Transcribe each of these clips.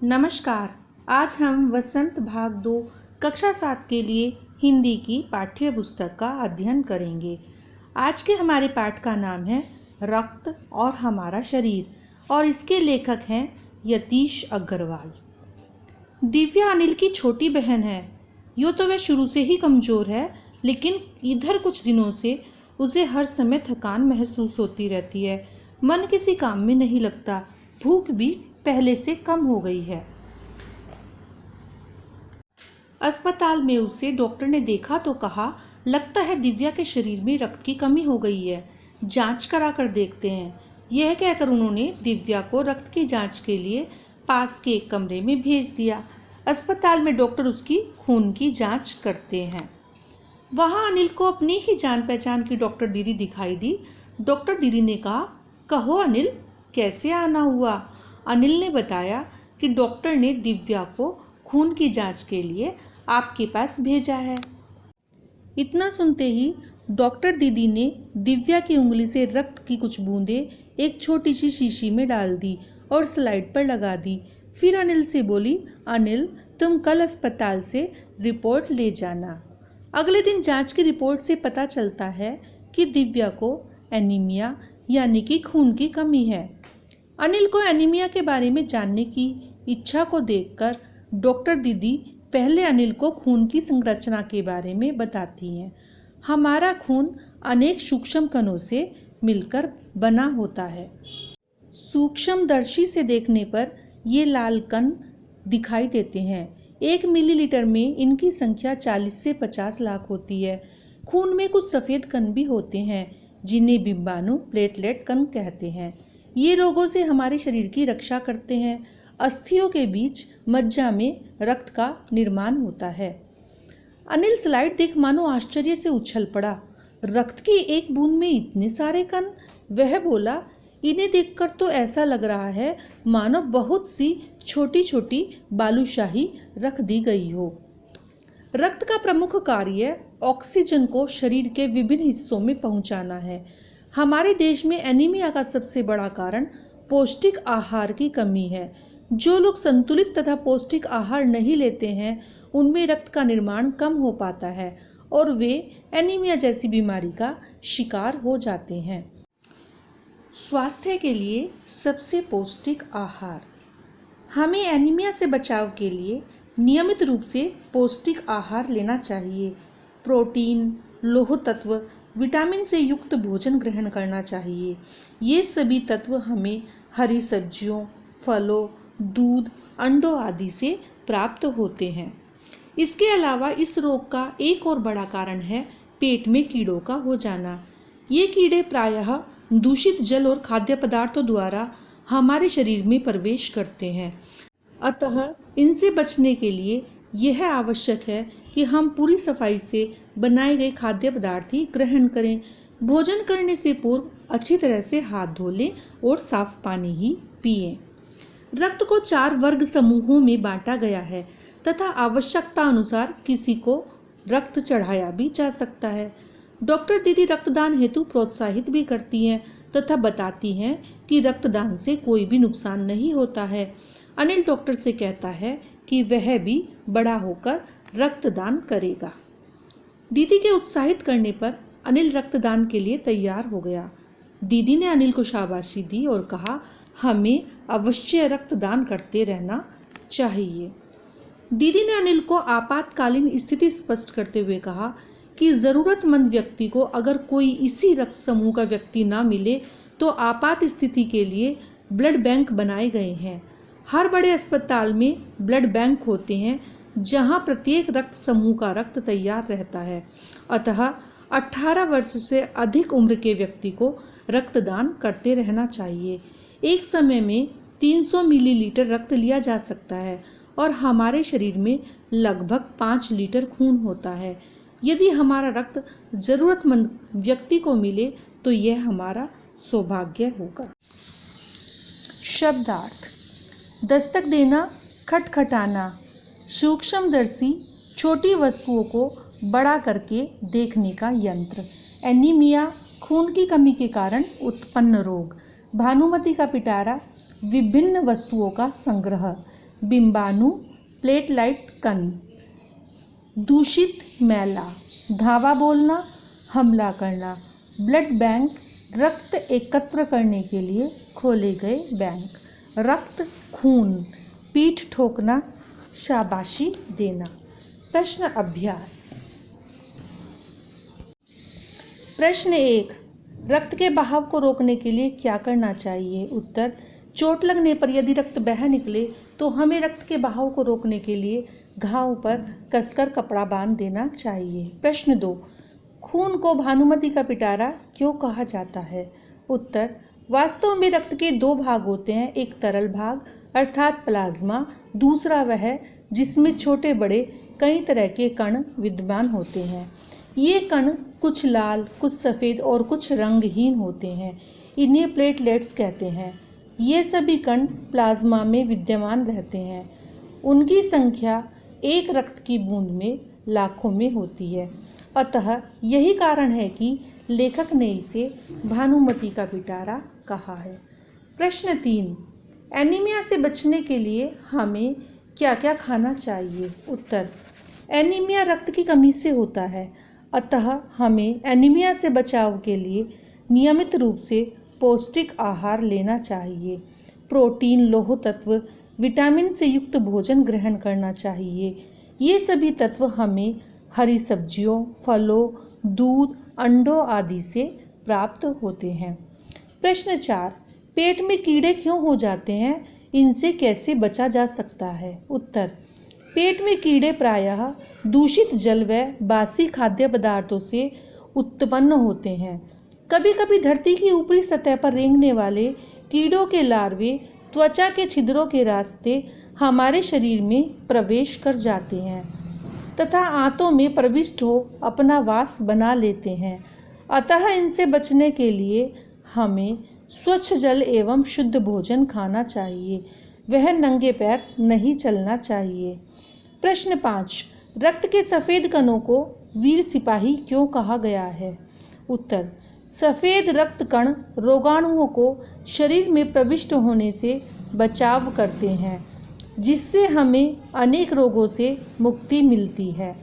नमस्कार। आज हम वसंत भाग 2 कक्षा 7 के लिए हिंदी की पाठ्य पुस्तक का अध्ययन करेंगे। आज के हमारे पाठ का नाम है रक्त और हमारा शरीर और इसके लेखक हैं यतीश अग्रवाल। दिव्या अनिल की छोटी बहन है। यूँ तो वह शुरू से ही कमज़ोर है, लेकिन इधर कुछ दिनों से उसे हर समय थकान महसूस होती रहती है। मन किसी काम में नहीं लगता। भूख भी पहले से कम हो गई है। अस्पताल में उसे डॉक्टर ने देखा तो कहा, लगता है दिव्या के शरीर में रक्त की कमी हो गई है, जांच करा कर देखते हैं। यह कहकर उन्होंने दिव्या को रक्त की जांच के लिए पास के एक कमरे में भेज दिया। अस्पताल में डॉक्टर उसकी खून की जांच करते हैं। वहाँ अनिल को अपनी ही जान पहचान की डॉक्टर दीदी दिखाई दी। डॉक्टर दीदी ने कहा, कहो अनिल, कैसे आना हुआ? अनिल ने बताया कि डॉक्टर ने दिव्या को खून की जांच के लिए आपके पास भेजा है। इतना सुनते ही डॉक्टर दीदी ने दिव्या की उंगली से रक्त की कुछ बूंदें एक छोटी सी शीशी में डाल दी और स्लाइड पर लगा दी। फिर अनिल से बोली, अनिल, तुम कल अस्पताल से रिपोर्ट ले जाना। अगले दिन जांच की रिपोर्ट से पता चलता है कि दिव्या को एनीमिया यानी कि खून की कमी है। अनिल को एनीमिया के बारे में जानने की इच्छा को देखकर डॉक्टर दीदी पहले अनिल को खून की संरचना के बारे में बताती हैं। हमारा खून अनेक सूक्ष्म कणों से मिलकर बना होता है। सूक्ष्मदर्शी से देखने पर ये लाल कण दिखाई देते हैं। 1 मिलीलीटर में इनकी संख्या 40 से 50 लाख होती है। खून में कुछ सफ़ेद कण भी होते हैं जिन्हें बिंबाणु प्लेटलेट कण कहते हैं। ये रोगों से हमारे शरीर की रक्षा करते हैं। अस्थियों के बीच मज्जा में रक्त का निर्माण होता है। अनिल स्लाइड देख मानो आश्चर्य से उछल पड़ा। रक्त की एक बूंद में इतने सारे कण? वह बोला, इन्हें देखकर तो ऐसा लग रहा है मानो बहुत सी छोटी छोटी बालूशाही रख दी गई हो। रक्त का प्रमुख कार्य ऑक्सीजन को शरीर के विभिन्न हिस्सों में पहुंचाना है। हमारे देश में एनीमिया का सबसे बड़ा कारण पौष्टिक आहार की कमी है। जो लोग संतुलित तथा पौष्टिक आहार नहीं लेते हैं, उनमें रक्त का निर्माण कम हो पाता है और वे एनीमिया जैसी बीमारी का शिकार हो जाते हैं। स्वास्थ्य के लिए सबसे पौष्टिक आहार। हमें एनीमिया से बचाव के लिए नियमित रूप से पौष्टिक आहार लेना चाहिए। प्रोटीन, लौह तत्व, विटामिन से युक्त भोजन ग्रहण करना चाहिए। ये सभी तत्व हमें हरी सब्जियों, फलों, दूध, अंडों आदि से प्राप्त होते हैं। इसके अलावा इस रोग का एक और बड़ा कारण है पेट में कीड़ों का हो जाना। ये कीड़े प्रायः दूषित जल और खाद्य पदार्थों द्वारा हमारे शरीर में प्रवेश करते हैं। अतः इनसे बचने के लिए यह आवश्यक है कि हम पूरी सफाई से बनाए गए खाद्य पदार्थ ही ग्रहण करें। भोजन करने से पूर्व अच्छी तरह से हाथ धो लें और साफ पानी ही पिएं। रक्त को 4 वर्ग समूहों में बांटा गया है तथा आवश्यकता अनुसार किसी को रक्त चढ़ाया भी जा सकता है। डॉक्टर दीदी रक्तदान हेतु प्रोत्साहित भी करती हैं तथा बताती हैं कि रक्तदान से कोई भी नुकसान नहीं होता है। अनिल डॉक्टर से कहता है कि वह भी बड़ा होकर रक्तदान करेगा। दीदी के उत्साहित करने पर अनिल रक्तदान के लिए तैयार हो गया। दीदी ने अनिल को शाबाशी दी और कहा, हमें अवश्य रक्तदान करते रहना चाहिए। दीदी ने अनिल को आपातकालीन स्थिति स्पष्ट करते हुए कहा कि ज़रूरतमंद व्यक्ति को अगर कोई इसी रक्त समूह का व्यक्ति ना मिले तो आपात स्थिति के लिए ब्लड बैंक बनाए गए हैं। हर बड़े अस्पताल में ब्लड बैंक होते हैं जहां प्रत्येक रक्त समूह का रक्त तैयार रहता है। अतः 18 वर्ष से अधिक उम्र के व्यक्ति को रक्तदान करते रहना चाहिए। एक समय में 300 मिलीलीटर रक्त लिया जा सकता है और हमारे शरीर में लगभग 5 लीटर खून होता है। यदि हमारा रक्त ज़रूरतमंद व्यक्ति को मिले तो यह हमारा सौभाग्य होगा। शब्दार्थ। दस्तक देना, खटखटाना। सूक्ष्मदर्शी, छोटी वस्तुओं को बड़ा करके देखने का यंत्र। एनीमिया, खून की कमी के कारण उत्पन्न रोग। भानुमति का पिटारा, विभिन्न वस्तुओं का संग्रह। बिंबाणु, प्लेटलाइट कण। दूषित, मैला, धावा बोलना, हमला करना। ब्लड बैंक, रक्त एकत्र करने के लिए खोले गए बैंक। रक्त, खून, पीठ ठोकना, शाबाशी देना। प्रश्न अभ्यास। प्रश्न 1, रक्त के बहाव को रोकने के लिए क्या करना चाहिए? उत्तर, चोट लगने पर यदि रक्त बह निकले तो हमें रक्त के बहाव को रोकने के लिए घाव पर कसकर कपड़ा बांध देना चाहिए। प्रश्न 2, खून को भानुमति का पिटारा क्यों कहा जाता है? उत्तर, वास्तव में रक्त के 2 भाग होते हैं, एक तरल भाग अर्थात प्लाज्मा, दूसरा वह जिसमें छोटे बड़े कई तरह के कण विद्यमान होते हैं। ये कण कुछ लाल, कुछ सफ़ेद और कुछ रंगहीन होते हैं। इन्हें प्लेटलेट्स कहते हैं। ये सभी कण प्लाज्मा में विद्यमान रहते हैं। उनकी संख्या एक रक्त की बूंद में लाखों में होती है। अतः यही कारण है कि लेखक ने इसे भानुमति का पिटारा कहा है। प्रश्न 3, एनीमिया से बचने के लिए हमें क्या क्या खाना चाहिए? उत्तर, एनीमिया रक्त की कमी से होता है, अतः हमें एनीमिया से बचाव के लिए नियमित रूप से पौष्टिक आहार लेना चाहिए। प्रोटीन, लौह तत्व, विटामिन से युक्त भोजन ग्रहण करना चाहिए। ये सभी तत्व हमें हरी सब्जियों, फलों, दूध, अंडों आदि से प्राप्त होते हैं। प्रश्न 4, पेट में कीड़े क्यों हो जाते हैं? इनसे कैसे बचा जा सकता है? उत्तर, पेट में कीड़े प्रायः दूषित जल व बासी खाद्य पदार्थों से उत्पन्न होते हैं। कभी कभी धरती की ऊपरी सतह पर रेंगने वाले कीड़ों के लार्वे त्वचा के छिद्रों के रास्ते हमारे शरीर में प्रवेश कर जाते हैं तथा आंतों में प्रविष्ट हो अपना वास बना लेते हैं। अतः इनसे बचने के लिए हमें स्वच्छ जल एवं शुद्ध भोजन खाना चाहिए। वह नंगे पैर नहीं चलना चाहिए। प्रश्न 5, रक्त के सफ़ेद कणों को वीर सिपाही क्यों कहा गया है? उत्तर, सफ़ेद रक्त कण रोगाणुओं को शरीर में प्रविष्ट होने से बचाव करते हैं, जिससे हमें अनेक रोगों से मुक्ति मिलती है।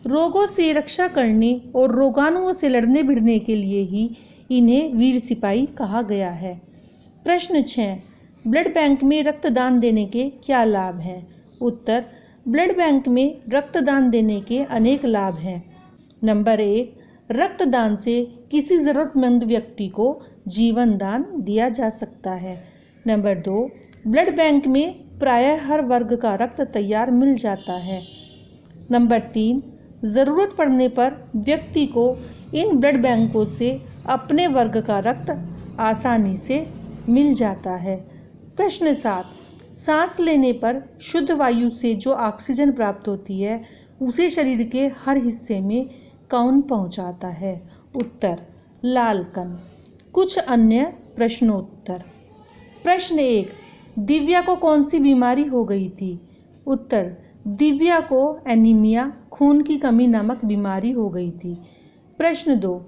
रोगों से रक्षा करने और रोगाणुओं से लड़ने भिड़ने के लिए ही इन्हें वीर सिपाही कहा गया है। प्रश्न 6, ब्लड बैंक में रक्तदान देने के क्या लाभ हैं? उत्तर, ब्लड बैंक में रक्तदान देने के अनेक लाभ हैं। नंबर 1, रक्तदान से किसी ज़रूरतमंद व्यक्ति को जीवन दान दिया जा सकता है। नंबर 2, ब्लड बैंक में प्रायः हर वर्ग का रक्त तैयार मिल जाता है। नंबर 3, ज़रूरत पड़ने पर व्यक्ति को इन ब्लड बैंकों से अपने वर्ग का रक्त आसानी से मिल जाता है। प्रश्न 7, सांस लेने पर शुद्ध वायु से जो ऑक्सीजन प्राप्त होती है उसे शरीर के हर हिस्से में कौन पहुंचाता है? उत्तर, लाल कण। कुछ अन्य प्रश्नोत्तर। प्रश्न 1, दिव्या को कौन सी बीमारी हो गई थी? उत्तर, दिव्या को एनीमिया, खून की कमी नामक बीमारी हो गई थी। प्रश्न 2,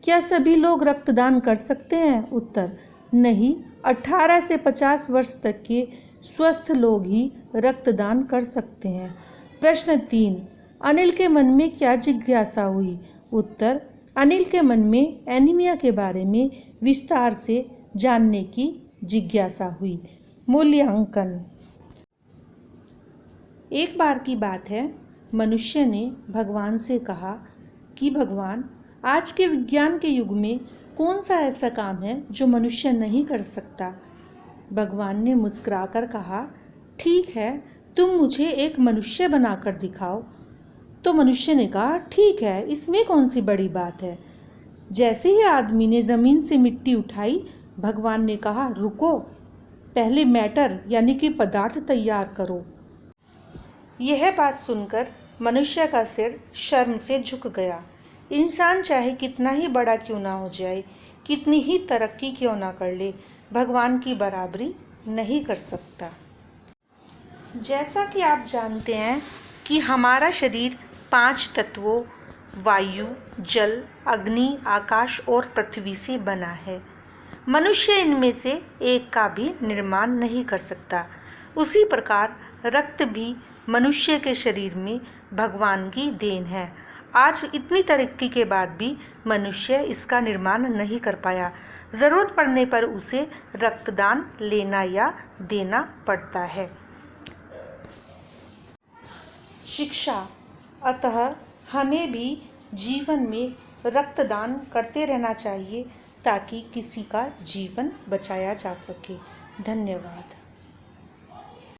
क्या सभी लोग रक्तदान कर सकते हैं? उत्तर, नहीं, 18 से 50 वर्ष तक के स्वस्थ लोग ही रक्तदान कर सकते हैं। प्रश्न 3, अनिल के मन में क्या जिज्ञासा हुई? उत्तर, अनिल के मन में एनीमिया के बारे में विस्तार से जानने की जिज्ञासा हुई। मूल्यांकन। एक बार की बात है, मनुष्य ने भगवान से कहा कि भगवान, आज के विज्ञान के युग में कौन सा ऐसा काम है जो मनुष्य नहीं कर सकता? भगवान ने मुस्कुराकर कहा, ठीक है, तुम मुझे एक मनुष्य बनाकर दिखाओ। तो मनुष्य ने कहा, ठीक है, इसमें कौन सी बड़ी बात है। जैसे ही आदमी ने ज़मीन से मिट्टी उठाई, भगवान ने कहा, रुको, पहले मैटर यानी कि पदार्थ तैयार करो। यह बात सुनकर मनुष्य का सिर शर्म से झुक गया। इंसान चाहे कितना ही बड़ा क्यों ना हो जाए, कितनी ही तरक्की क्यों ना कर ले, भगवान की बराबरी नहीं कर सकता। जैसा कि आप जानते हैं कि हमारा शरीर 5 तत्वों वायु, जल, अग्नि, आकाश और पृथ्वी से बना है। मनुष्य इनमें से एक का भी निर्माण नहीं कर सकता। उसी प्रकार रक्त भी मनुष्य के शरीर में भगवान की देन है। आज इतनी तरक्की के बाद भी मनुष्य इसका निर्माण नहीं कर पाया। ज़रूरत पड़ने पर उसे रक्तदान लेना या देना पड़ता है। शिक्षा। अतः हमें भी जीवन में रक्तदान करते रहना चाहिए ताकि किसी का जीवन बचाया जा सके। धन्यवाद।